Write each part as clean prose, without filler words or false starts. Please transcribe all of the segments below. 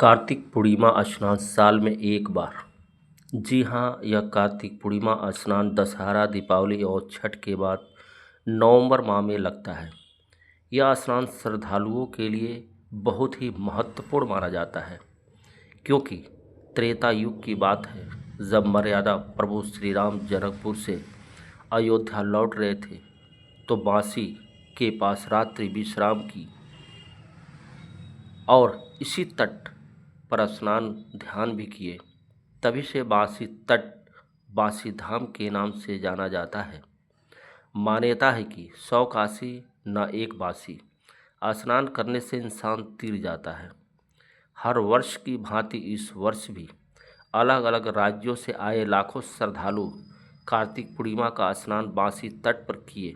कार्तिक पूर्णिमा स्नान साल में एक बार। जी हाँ, यह कार्तिक पूर्णिमा स्नान दशहरा, दीपावली और छठ के बाद नवंबर माह में लगता है। यह स्नान श्रद्धालुओं के लिए बहुत ही महत्वपूर्ण माना जाता है, क्योंकि त्रेता युग की बात है, जब मर्यादा प्रभु श्री राम जनकपुर से अयोध्या लौट रहे थे, तो बांसी के पास रात्रि विश्राम की और इसी तट पर स्नान ध्यान भी किए। तभी से बांसी तट बांसी धाम के नाम से जाना जाता है। मान्यता है कि 100 काशी न एक बासी। स्नान करने से इंसान तीर जाता है। हर वर्ष की भांति इस वर्ष भी अलग अलग राज्यों से आए लाखों श्रद्धालु कार्तिक पूर्णिमा का स्नान बांसी तट पर किए।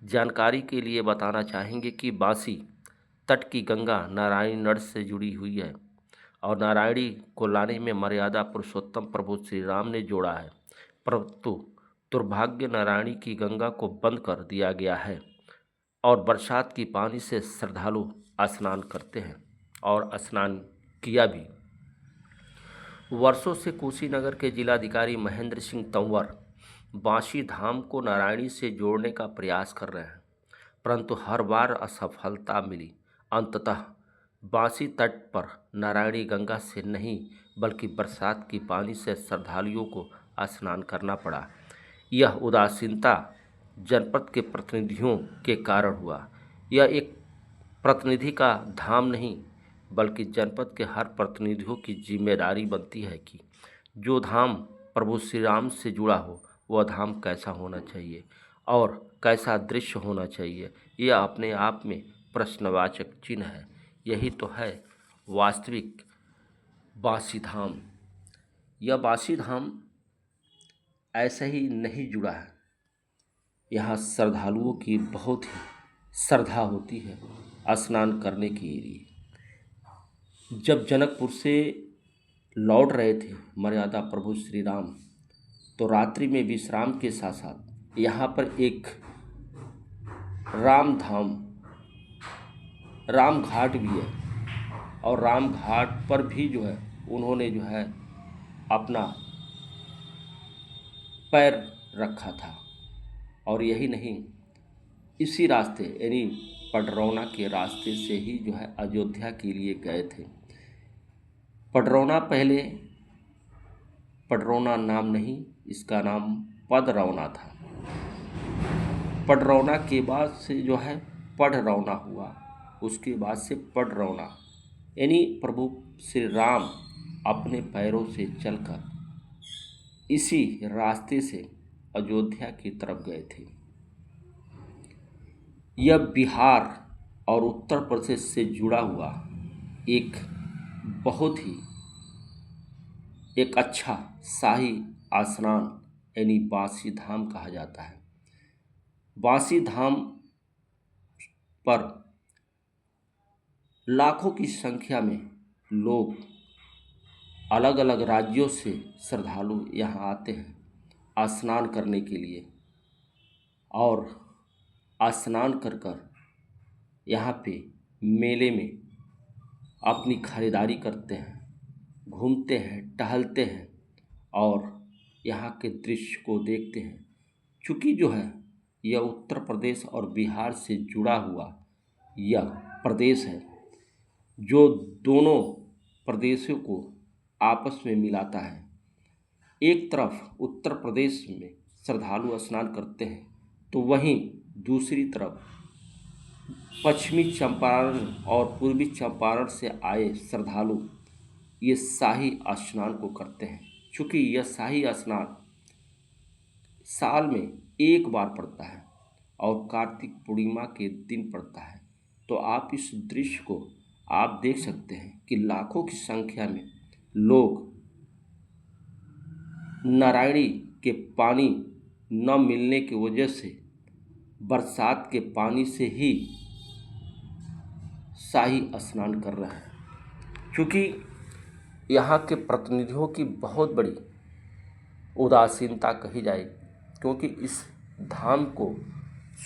जानकारी के लिए बताना चाहेंगे कि बांसी तट की गंगा नारायणी नद से जुड़ी हुई है और नारायणी को लाने में मर्यादा पुरुषोत्तम प्रभु श्री राम ने जोड़ा है, परंतु दुर्भाग्य नारायणी की गंगा को बंद कर दिया गया है और बरसात की पानी से श्रद्धालु स्नान करते हैं और स्नान किया भी। वर्षों से कुशीनगर के जिलाधिकारी महेंद्र सिंह तंवर बांसी धाम को नारायणी से जोड़ने का प्रयास कर रहे हैं, परंतु हर बार असफलता मिली। अंततः बांसी तट पर नारायणी गंगा से नहीं बल्कि बरसात की पानी से श्रद्धालुओं को स्नान करना पड़ा। यह उदासीनता जनपद के प्रतिनिधियों के कारण हुआ। यह एक प्रतिनिधि का धाम नहीं बल्कि जनपद के हर प्रतिनिधियों की जिम्मेदारी बनती है कि जो धाम प्रभु श्री राम से जुड़ा हो वह धाम कैसा होना चाहिए और कैसा दृश्य होना चाहिए, यह अपने आप में प्रश्नवाचक चिन्ह है। यही तो है वास्तविक बांसी धाम। यह बांसी धाम ऐसे ही नहीं जुड़ा है, यहाँ श्रद्धालुओं की बहुत ही श्रद्धा होती है स्नान करने के लिए। जब जनकपुर से लौट रहे थे मर्यादा प्रभु श्री राम, तो रात्रि में विश्राम के साथ साथ यहाँ पर एक राम धाम, राम घाट भी है और राम घाट पर भी जो है उन्होंने जो है अपना पैर रखा था। और यही नहीं, इसी रास्ते यानी पडरौना के रास्ते से ही जो है अयोध्या के लिए गए थे। पडरौना पहले पडरौना नाम नहीं, इसका नाम पदरौना था। पडरौना के बाद से जो है पढ़रौना हुआ, उसके बाद से पडरौना, यानी प्रभु श्री राम अपने पैरों से चलकर इसी रास्ते से अयोध्या की तरफ गए थे। यह बिहार और उत्तर प्रदेश से जुड़ा हुआ एक बहुत ही एक अच्छा शाही स्नान यानी बांसी धाम कहा जाता है। बांसी धाम पर लाखों की संख्या में लोग अलग अलग राज्यों से श्रद्धालु यहाँ आते हैं स्नान करने के लिए और स्नान कर कर यहाँ पे मेले में अपनी खरीदारी करते हैं, घूमते हैं, टहलते हैं और यहाँ के दृश्य को देखते हैं। चूँकि जो है यह उत्तर प्रदेश और बिहार से जुड़ा हुआ यह प्रदेश है, जो दोनों प्रदेशों को आपस में मिलाता है। एक तरफ उत्तर प्रदेश में श्रद्धालु स्नान करते हैं, तो वहीं दूसरी तरफ पश्चिमी चंपारण और पूर्वी चंपारण से आए श्रद्धालु ये शाही स्नान को करते हैं। चूँकि यह शाही स्नान साल में एक बार पड़ता है और कार्तिक पूर्णिमा के दिन पड़ता है, तो आप इस दृश्य को आप देख सकते हैं कि लाखों की संख्या में लोग नारायणी के पानी न मिलने की वजह से बरसात के पानी से ही शाही स्नान कर रहे हैं। क्योंकि यहाँ के प्रतिनिधियों की बहुत बड़ी उदासीनता कही जाएगी, क्योंकि इस धाम को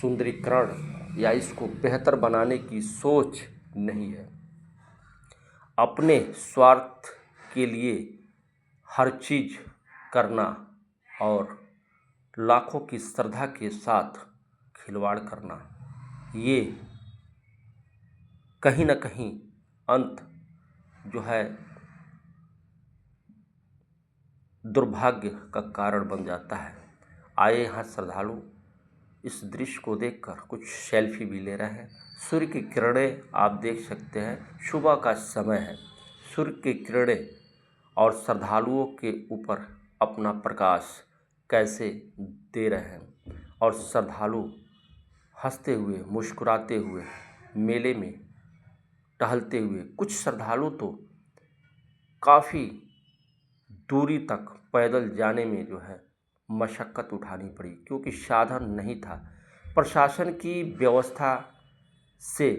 सुंदरीकरण या इसको बेहतर बनाने की सोच नहीं है। अपने स्वार्थ के लिए हर चीज़ करना और लाखों की श्रद्धा के साथ खिलवाड़ करना, ये कहीं न कहीं अंत जो है दुर्भाग्य का कारण बन जाता है। आए यहाँ श्रद्धालु इस दृश्य को देखकर कुछ सेल्फी भी ले रहे हैं। सूर्य की किरणें आप देख सकते हैं, सुबह का समय है। सूर्य की किरणें और श्रद्धालुओं के ऊपर अपना प्रकाश कैसे दे रहे हैं और श्रद्धालु हंसते हुए मुस्कुराते हुए मेले में टहलते हुए, कुछ श्रद्धालु तो काफ़ी दूरी तक पैदल जाने में जो है मशक्क़त उठानी पड़ी क्योंकि साधन नहीं था। प्रशासन की व्यवस्था से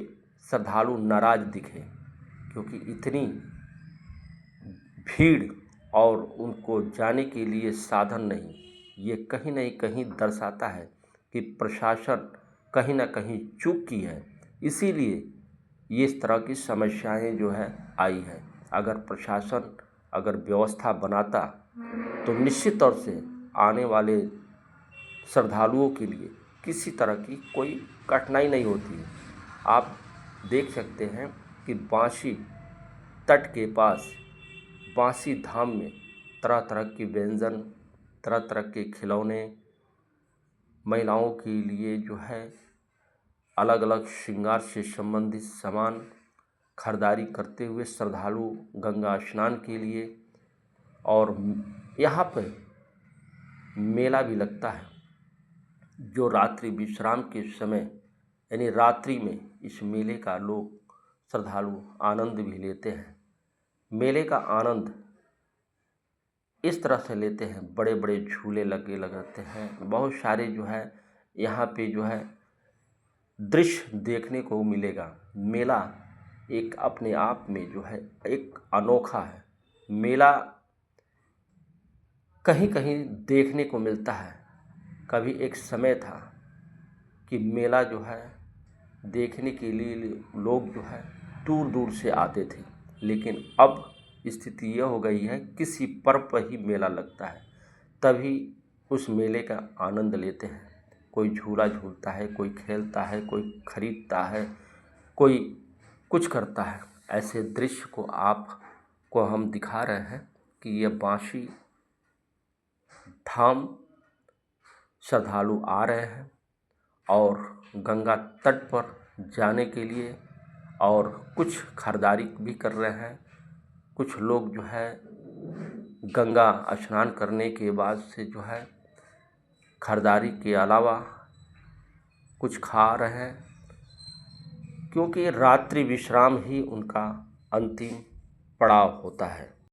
श्रद्धालु नाराज़ दिखे क्योंकि इतनी भीड़ और उनको जाने के लिए साधन नहीं। ये कहीं न कहीं दर्शाता है कि प्रशासन कहीं न कहीं चूक की है, इसीलिए ये इस तरह की समस्याएं जो है आई है। अगर प्रशासन अगर व्यवस्था बनाता तो निश्चित तौर से आने वाले श्रद्धालुओं के लिए किसी तरह की कोई कठिनाई नहीं होती है। आप देख सकते हैं कि बांसी तट के पास बांसी धाम में तरह तरह के व्यंजन, तरह तरह के खिलौने, महिलाओं के लिए जो है अलग अलग श्रृंगार से संबंधित सामान खरीदारी करते हुए श्रद्धालु गंगा स्नान के लिए, और यहाँ पर मेला भी लगता है जो रात्रि विश्राम के समय यानी रात्रि में इस मेले का लोग श्रद्धालु आनंद भी लेते हैं। मेले का आनंद इस तरह से लेते हैं, बड़े बड़े झूले लगाते हैं, बहुत सारे जो है यहाँ पे जो है दृश्य देखने को मिलेगा। मेला एक अपने आप में जो है एक अनोखा है। मेला कहीं कहीं देखने को मिलता है। कभी एक समय था कि मेला जो है देखने के लिए लोग जो है दूर दूर से आते थे, लेकिन अब स्थिति यह हो गई है किसी पर्व पर ही मेला लगता है तभी उस मेले का आनंद लेते हैं। कोई झूला झूलता है, कोई खेलता है, कोई खरीदता है, कोई कुछ करता है। ऐसे दृश्य को हम दिखा रहे हैं कि यह बांसी धाम श्रद्धालु आ रहे हैं और गंगा तट पर जाने के लिए और कुछ खरीदारी भी कर रहे हैं। कुछ लोग जो है गंगा स्नान करने के बाद से जो है खरीदारी के अलावा कुछ खा रहे हैं क्योंकि रात्रि विश्राम ही उनका अंतिम पड़ाव होता है।